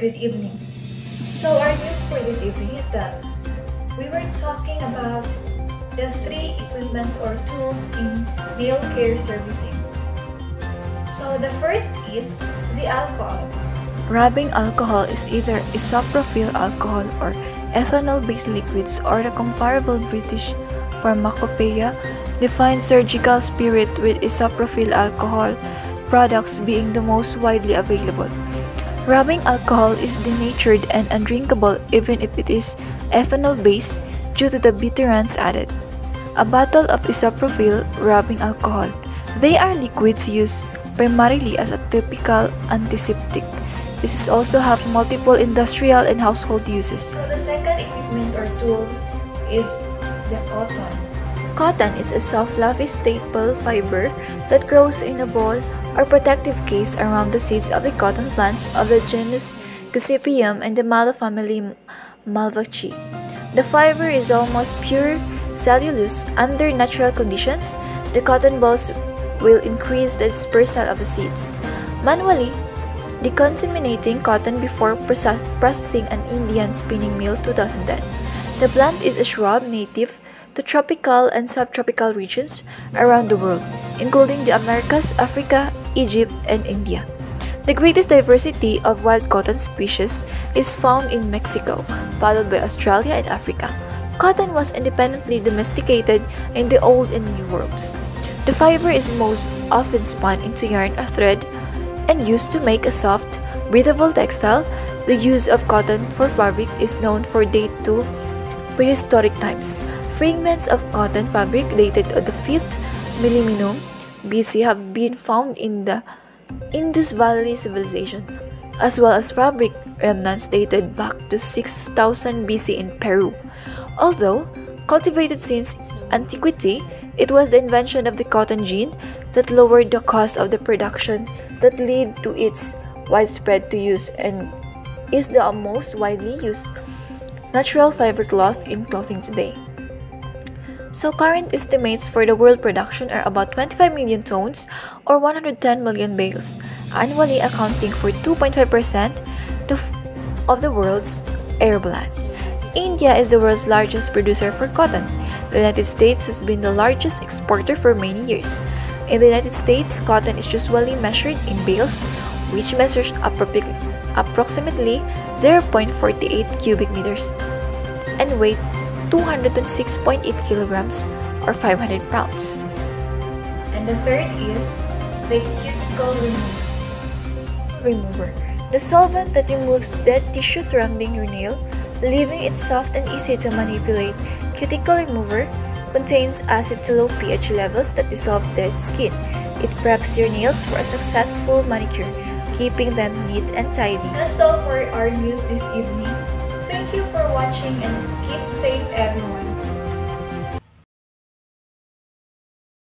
good evening. So our news for this evening is that we were talking about the three equipments or tools in nail care servicing. So the first is the alcohol. Rubbing alcohol is either isopropyl alcohol or ethanol-based liquids, or the comparable British pharmacopoeia defines surgical spirit, with isopropyl alcohol products being the most widely available. Rubbing alcohol is denatured and undrinkable even if it is ethanol-based due to the bitterants added. A bottle of isopropyl rubbing alcohol. They are liquids used primarily as a topical antiseptic. This also have multiple industrial and household uses. So the second equipment or tool is the cotton. Cotton is a soft, fluffy staple fiber that grows in a ball or protective case around the seeds of the cotton plants of the genus Gossypium and the mallow family Malvaceae. The fiber is almost pure cellulose. Under natural conditions, the cotton balls will increase the dispersal of the seeds. Manually decontaminating cotton before processing an Indian spinning mill 2010. The plant is a shrub native to tropical and subtropical regions around the world, including the Americas, Africa, Egypt, and India. The greatest diversity of wild cotton species is found in Mexico, followed by Australia and Africa. Cotton was independently domesticated in the Old and New Worlds. The fiber is most often spun into yarn or thread and used to make a soft, breathable textile. The use of cotton for fabric is known for date to prehistoric times. Fragments of cotton fabric dated to the 5th millennium BC have been found in the Indus Valley Civilization, as well as fabric remnants dated back to 6000 BC in Peru. Although cultivated since antiquity, it was the invention of the cotton gin that lowered the cost of the production that led to its widespread to use and is the most widely used natural fiber cloth in clothing today. So current estimates for the world production are about 25 million tons or 110 million bales, annually accounting for 2.5% of the world's arable land. India is the world's largest producer for cotton. The United States has been the largest exporter for many years. In the United States, cotton is usually measured in bales, which measures approximately 0.48 cubic meters and weight 206.8 kilograms or 500 pounds. And the third is the cuticle Remover. The solvent that removes dead tissue surrounding your nail, leaving it soft and easy to manipulate. Cuticle remover contains acid to low pH levels that dissolve dead skin. It preps your nails for a successful manicure, keeping them neat and tidy. That's all for our news this evening. Thank you for watching and keep safe everyone.